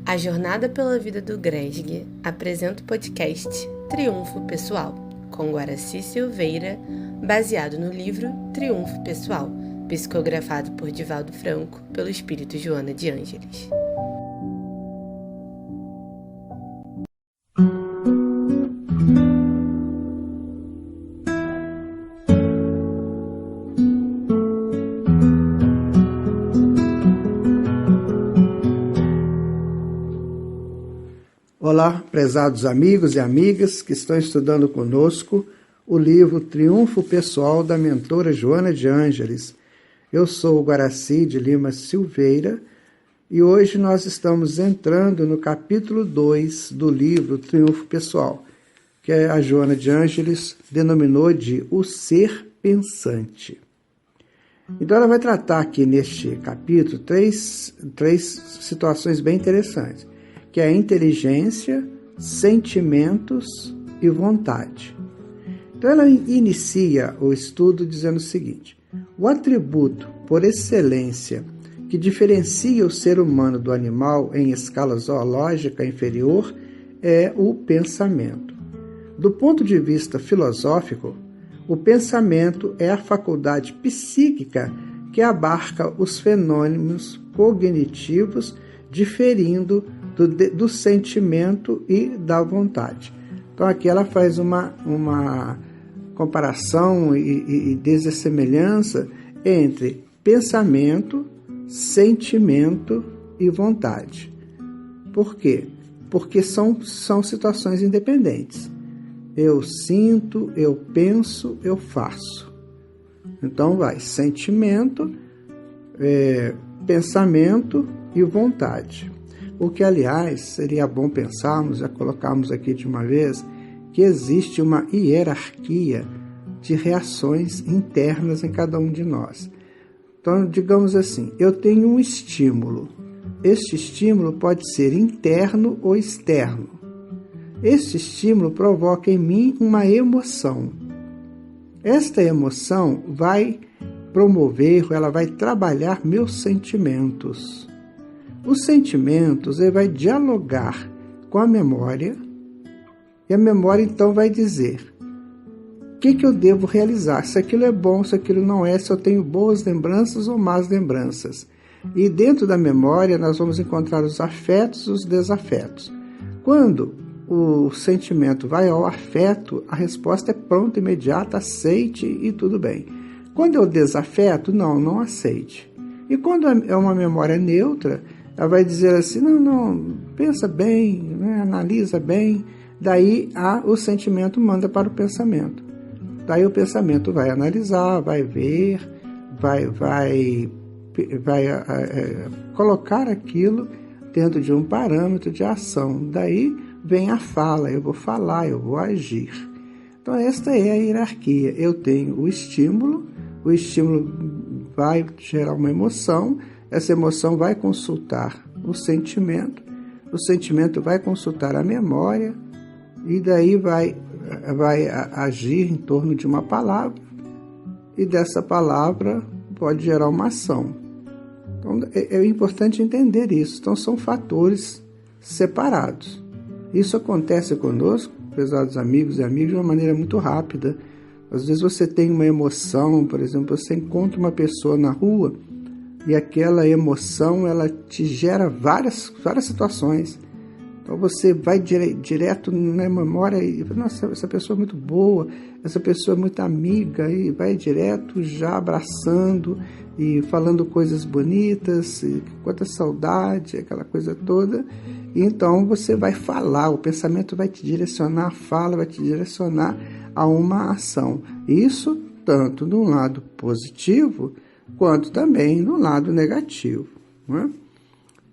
A Jornada pela Vida do Gresg apresenta o podcast Triunfo Pessoal, com Guaraci Silveira, baseado no livro Triunfo Pessoal, psicografado por Divaldo Franco, pelo espírito Joana de Ângeles. Olá, prezados amigos e amigas que estão estudando conosco o livro Triunfo Pessoal da mentora Joana de Ângeles. Eu sou o Guaraci de Lima Silveira e hoje nós estamos entrando no capítulo 2 do livro Triunfo Pessoal, que a Joana de Ângeles denominou de O Ser Pensante. Então ela vai tratar aqui neste capítulo três situações bem interessantes, que é a inteligência, sentimentos e vontade. Então ela inicia o estudo dizendo o seguinte: o atributo por excelência que diferencia o ser humano do animal em escala zoológica inferior é o pensamento. Do ponto de vista filosófico, o pensamento é a faculdade psíquica que abarca os fenômenos cognitivos diferindo do sentimento e da vontade. Então aqui ela faz uma comparação e dessemelhança entre pensamento, sentimento e vontade. Por quê? Porque são situações independentes. Eu sinto, eu penso, eu faço. Então vai sentimento, pensamento e vontade. O que, aliás, seria bom pensarmos, já colocamos aqui de uma vez, que existe uma hierarquia de reações internas em cada um de nós. Então, digamos assim, eu tenho um estímulo. Este estímulo pode ser interno ou externo. Este estímulo provoca em mim uma emoção. Esta emoção vai promover, ela vai trabalhar meus sentimentos. Os sentimentos, ele vai dialogar com a memória, e a memória então vai dizer o que eu devo realizar, se aquilo é bom, se aquilo não é, se eu tenho boas lembranças ou más lembranças. E dentro da memória nós vamos encontrar os afetos e os desafetos. Quando o sentimento vai ao afeto, a resposta é pronta, imediata, aceite e tudo bem. Quando é o desafeto, não aceite. E quando é uma memória neutra, ela vai dizer assim, não, pensa bem, né, analisa bem. Daí o sentimento manda para o pensamento. Daí o pensamento vai analisar, vai ver, vai colocar aquilo dentro de um parâmetro de ação. Daí vem a fala, eu vou falar, eu vou agir. Então esta é a hierarquia. Eu tenho o estímulo vai gerar uma emoção, essa emoção vai consultar o sentimento vai consultar a memória, e daí vai agir em torno de uma palavra, e dessa palavra pode gerar uma ação. Então é importante entender isso. Então são fatores separados. Isso acontece conosco, prezados amigos e amigas, de uma maneira muito rápida. Às vezes você tem uma emoção, por exemplo, você encontra uma pessoa na rua, e aquela emoção, ela te gera várias situações. Então você vai direto na memória e fala, nossa, essa pessoa é muito boa, essa pessoa é muito amiga, e vai direto já abraçando e falando coisas bonitas, e quanta saudade, aquela coisa toda. E então você vai falar, o pensamento vai te direcionar, a fala vai te direcionar a uma ação. Isso tanto no lado positivo, quanto também no lado negativo. Não é?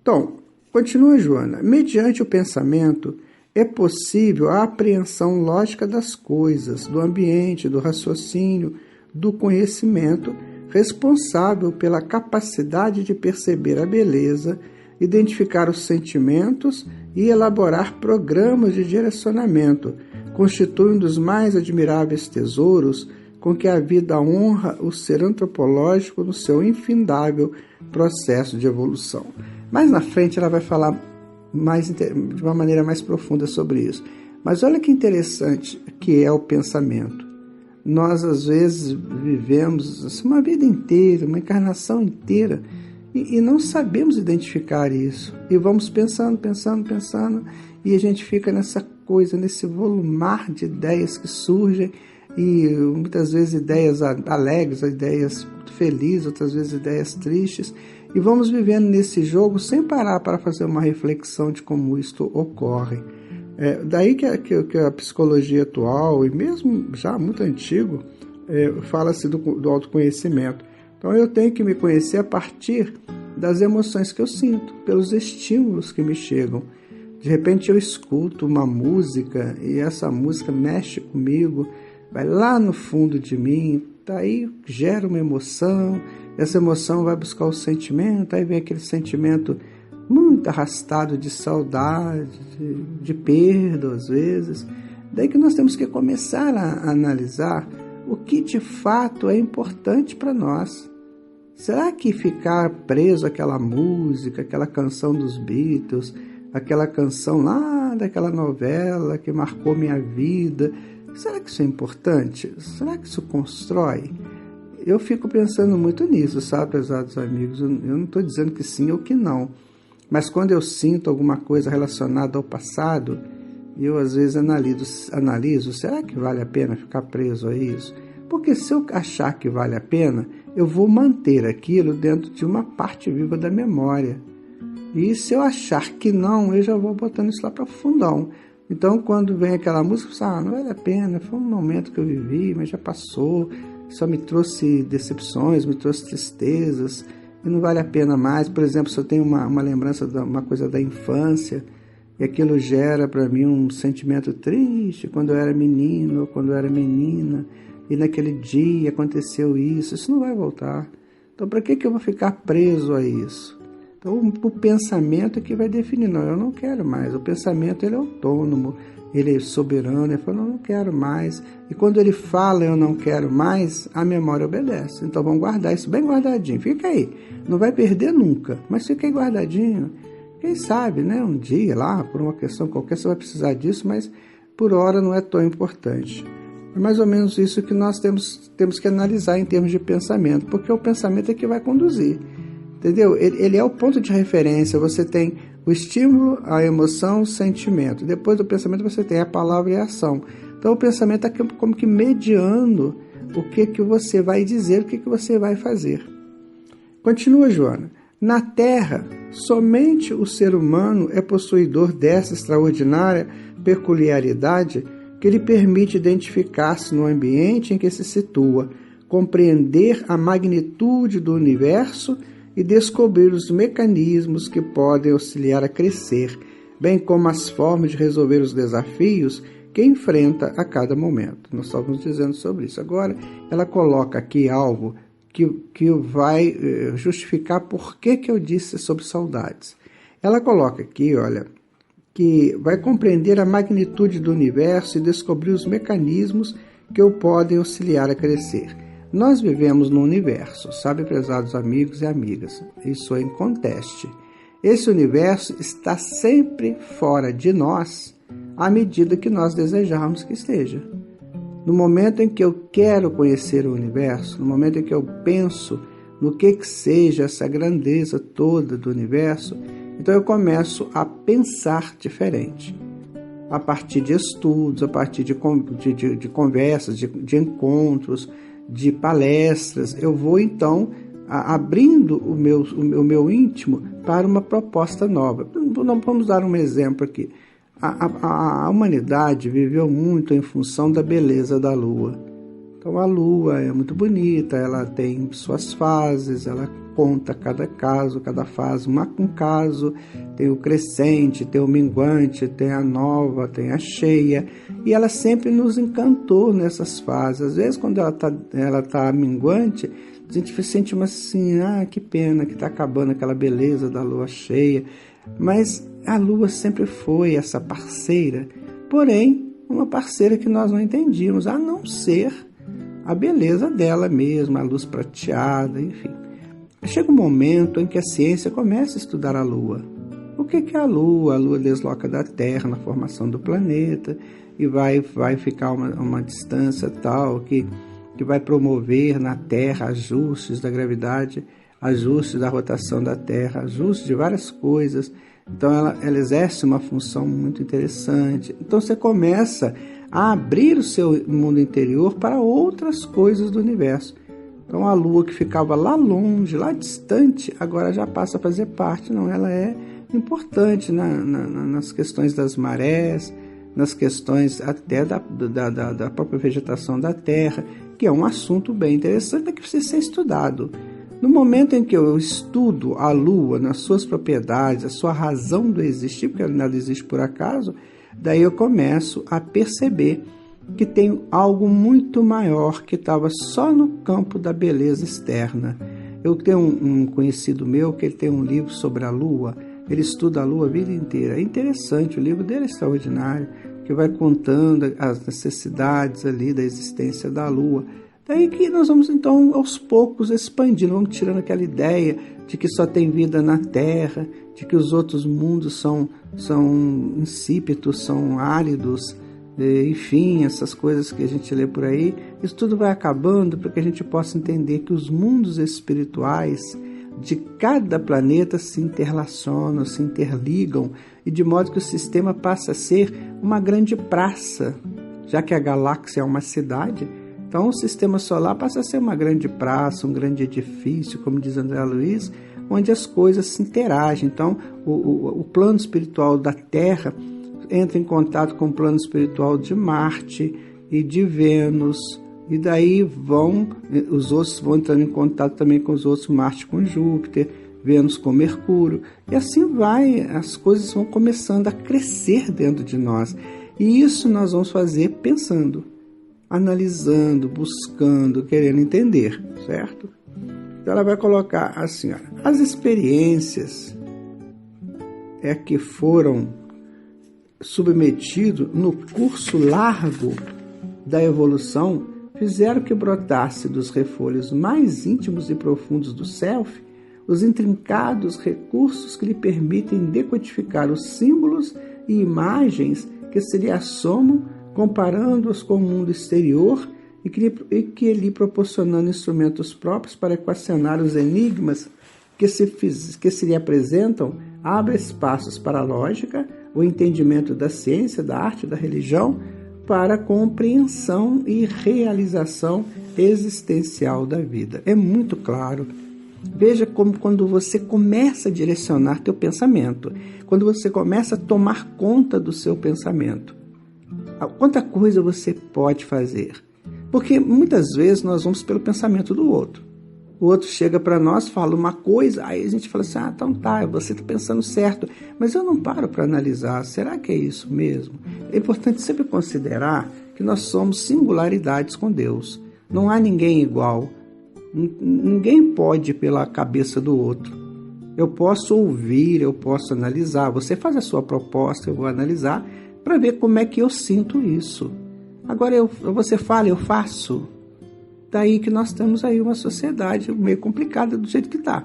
Então, continua Joana. Mediante o pensamento, é possível a apreensão lógica das coisas, do ambiente, do raciocínio, do conhecimento, responsável pela capacidade de perceber a beleza, identificar os sentimentos e elaborar programas de direcionamento, constituem um dos mais admiráveis tesouros com que a vida honra o ser antropológico no seu infindável processo de evolução. Mais na frente ela vai falar de uma maneira mais profunda sobre isso. Mas olha que interessante que é o pensamento. Nós, às vezes, vivemos uma vida inteira, uma encarnação inteira, e não sabemos identificar isso. E vamos pensando, e a gente fica nessa coisa, nesse volumar de ideias que surgem, e muitas vezes ideias alegres, ideias felizes, outras vezes ideias tristes, e vamos vivendo nesse jogo sem parar para fazer uma reflexão de como isto ocorre. Daí que a psicologia atual, e mesmo já muito antigo, fala-se do autoconhecimento. Então eu tenho que me conhecer a partir das emoções que eu sinto, pelos estímulos que me chegam. De repente eu escuto uma música e essa música mexe comigo, vai lá no fundo de mim, daí gera uma emoção, essa emoção vai buscar o sentimento, aí vem aquele sentimento muito arrastado de saudade, de perda às vezes. Daí que nós temos que começar a analisar o que de fato é importante para nós. Será que ficar preso àquela música, aquela canção dos Beatles, aquela canção lá daquela novela que marcou minha vida, será que isso é importante? Será que isso constrói? Eu fico pensando muito nisso, sabe, prezados amigos? Eu não estou dizendo que sim ou que não. Mas quando eu sinto alguma coisa relacionada ao passado, eu às vezes analiso, será que vale a pena ficar preso a isso? Porque se eu achar que vale a pena, eu vou manter aquilo dentro de uma parte viva da memória. E se eu achar que não, eu já vou botando isso lá para o fundão. Então, quando vem aquela música, eu falo, não vale a pena, foi um momento que eu vivi, mas já passou, só me trouxe decepções, me trouxe tristezas, e não vale a pena mais. Por exemplo, se eu tenho uma lembrança de uma coisa da infância, e aquilo gera para mim um sentimento triste, quando eu era menino ou quando eu era menina, e naquele dia aconteceu isso não vai voltar. Então, para que eu vou ficar preso a isso? Então, o pensamento é que vai definir. Não, eu não quero mais. O pensamento, ele é autônomo, ele é soberano. Ele fala, não quero mais. E quando ele fala, eu não quero mais, a memória obedece. Então, vamos guardar isso bem guardadinho. Fica aí. Não vai perder nunca, mas fica aí guardadinho. Quem sabe, né? Um dia lá, por uma questão qualquer, você vai precisar disso, mas por hora não é tão importante. É mais ou menos isso que nós temos que analisar em termos de pensamento, porque o pensamento é que vai conduzir. Entendeu? Ele é o ponto de referência. Você tem o estímulo, a emoção, o sentimento. Depois do pensamento você tem a palavra e a ação. Então o pensamento está como que mediando o que você vai dizer, o que você vai fazer. Continua, Joana. Na Terra, somente o ser humano é possuidor dessa extraordinária peculiaridade que lhe permite identificar-se no ambiente em que se situa, compreender a magnitude do universo e descobrir os mecanismos que podem auxiliar a crescer, bem como as formas de resolver os desafios que enfrenta a cada momento. Nós estávamos dizendo sobre isso. Agora, ela coloca aqui algo que vai justificar por que eu disse sobre saudades. Ela coloca aqui, olha, que vai compreender a magnitude do universo e descobrir os mecanismos que o podem auxiliar a crescer. Nós vivemos no universo, sabe, prezados amigos e amigas? Isso é inconteste. Esse universo está sempre fora de nós, à medida que nós desejarmos que esteja. No momento em que eu quero conhecer o universo, no momento em que eu penso no que seja essa grandeza toda do universo, então eu começo a pensar diferente. A partir de estudos, a partir de conversas, de encontros, de palestras, eu vou então abrindo o meu íntimo para uma proposta nova. Vamos dar um exemplo aqui. A humanidade viveu muito em função da beleza da Lua. Então a Lua é muito bonita, ela tem suas fases, ela conta cada fase, um caso, tem o crescente, tem o minguante, tem a nova, tem a cheia, e ela sempre nos encantou nessas fases. Às vezes, quando ela tá minguante, a gente sente assim, que pena que está acabando aquela beleza da lua cheia, mas a lua sempre foi essa parceira, porém, uma parceira que nós não entendíamos, a não ser a beleza dela mesma, a luz prateada, enfim. Chega um momento em que a ciência começa a estudar a Lua. O que é a Lua? A Lua desloca da Terra na formação do planeta e vai ficar uma distância tal que vai promover na Terra ajustes da gravidade, ajustes da rotação da Terra, ajustes de várias coisas. Então ela exerce uma função muito interessante. Então você começa a abrir o seu mundo interior para outras coisas do universo. Então a Lua que ficava lá longe, lá distante, agora já passa a fazer parte. Não, ela é importante nas questões das marés, nas questões até da própria vegetação da Terra, que é um assunto bem interessante que precisa ser estudado. No momento em que eu estudo a Lua nas suas propriedades, a sua razão do existir, porque nada existe por acaso, daí eu começo a perceber que tem algo muito maior que estava só no campo da beleza externa. Eu tenho um conhecido meu que ele tem um livro sobre a Lua, ele estuda a Lua a vida inteira. É interessante, o livro dele é extraordinário, que vai contando as necessidades ali da existência da Lua. Daí que nós vamos, então, aos poucos expandindo, vamos tirando aquela ideia de que só tem vida na Terra, de que os outros mundos são insípidos, são áridos, enfim, essas coisas que a gente lê por aí. Isso tudo vai acabando para que a gente possa entender que os mundos espirituais de cada planeta se interrelacionam, se interligam, e de modo que o sistema passa a ser uma grande praça, já que a galáxia é uma cidade. Então, o sistema solar passa a ser uma grande praça, um grande edifício, como diz André Luiz, onde as coisas se interagem. Então, o plano espiritual da Terra entra em contato com o plano espiritual de Marte e de Vênus, e daí os outros vão entrando em contato também com os outros, Marte com Júpiter, Vênus com Mercúrio, e assim vai, as coisas vão começando a crescer dentro de nós. E isso nós vamos fazer pensando, analisando, buscando, querendo entender, certo? Então ela vai colocar assim, ó, as experiências que foram submetidos no curso largo da evolução fizeram que brotasse dos refolhos mais íntimos e profundos do Self os intrincados recursos que lhe permitem decodificar os símbolos e imagens que se lhe assomam, comparando-os com o mundo exterior e que lhe proporcionando instrumentos próprios para equacionar os enigmas que se lhe apresentam, abre espaços para a lógica, o entendimento da ciência, da arte, da religião, para a compreensão e realização existencial da vida. É muito claro. Veja como quando você começa a direcionar teu pensamento, quando você começa a tomar conta do seu pensamento, quanta coisa você pode fazer. Porque muitas vezes nós vamos pelo pensamento do outro. O outro chega para nós, fala uma coisa, aí a gente fala assim, então tá, você está pensando certo, mas eu não paro para analisar, será que é isso mesmo? É importante sempre considerar que nós somos singularidades com Deus. Não há ninguém igual, ninguém pode ir pela cabeça do outro. Eu posso ouvir, eu posso analisar, você faz a sua proposta, eu vou analisar, para ver como é que eu sinto isso. Agora você fala, eu faço. Daí que nós temos aí uma sociedade meio complicada do jeito que está.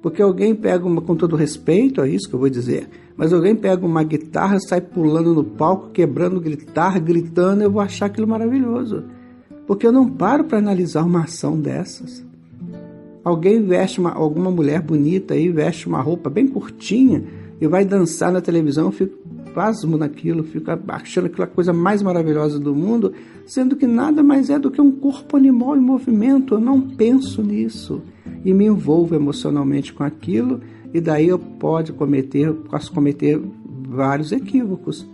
Porque alguém pega com todo respeito, é isso que eu vou dizer, mas alguém pega uma guitarra, sai pulando no palco, quebrando guitarra, gritando, eu vou achar aquilo maravilhoso. Porque eu não paro para analisar uma ação dessas. Alguém veste alguma mulher bonita aí, veste uma roupa bem curtinha e vai dançar na televisão, eu fico pasmo naquilo, fico achando aquela coisa mais maravilhosa do mundo, sendo que nada mais é do que um corpo animal em movimento. Eu não penso nisso e me envolvo emocionalmente com aquilo, e daí eu posso cometer vários equívocos.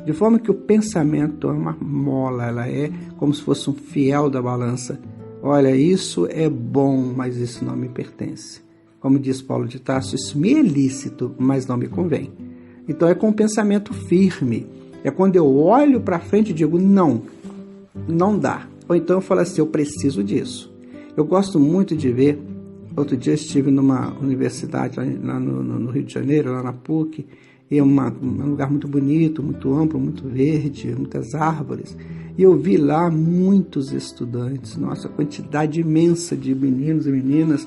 De forma que o pensamento é uma mola, ela é como se fosse um fiel da balança. Olha, isso é bom, mas isso não me pertence. Como diz Paulo de Tarso, isso me é lícito, mas não me convém. Então é com um pensamento firme. É quando eu olho para frente e digo, não dá. Ou então eu falo assim, eu preciso disso. Eu gosto muito de ver, outro dia eu estive numa universidade lá no Rio de Janeiro, lá na PUC, e é um lugar muito bonito, muito amplo, muito verde, muitas árvores. E eu vi lá muitos estudantes, nossa, quantidade imensa de meninos e meninas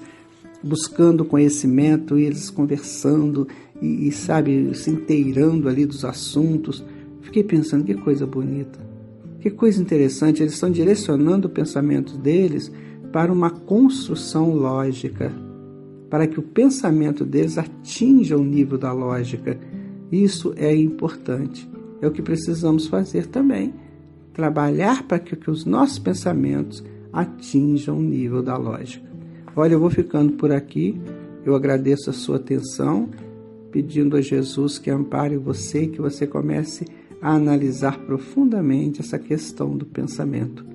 buscando conhecimento, e eles conversando e sabe, se inteirando ali dos assuntos. Fiquei pensando, que coisa bonita, que coisa interessante. Eles estão direcionando o pensamento deles para uma construção lógica, para que o pensamento deles atinja o nível da lógica. Isso é importante. É o que precisamos fazer também. Trabalhar para que os nossos pensamentos atinjam o nível da lógica. Olha, eu vou ficando por aqui. Eu agradeço a sua atenção, pedindo a Jesus que ampare você, que você comece a analisar profundamente essa questão do pensamento.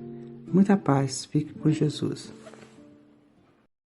Muita paz. Fique com Jesus.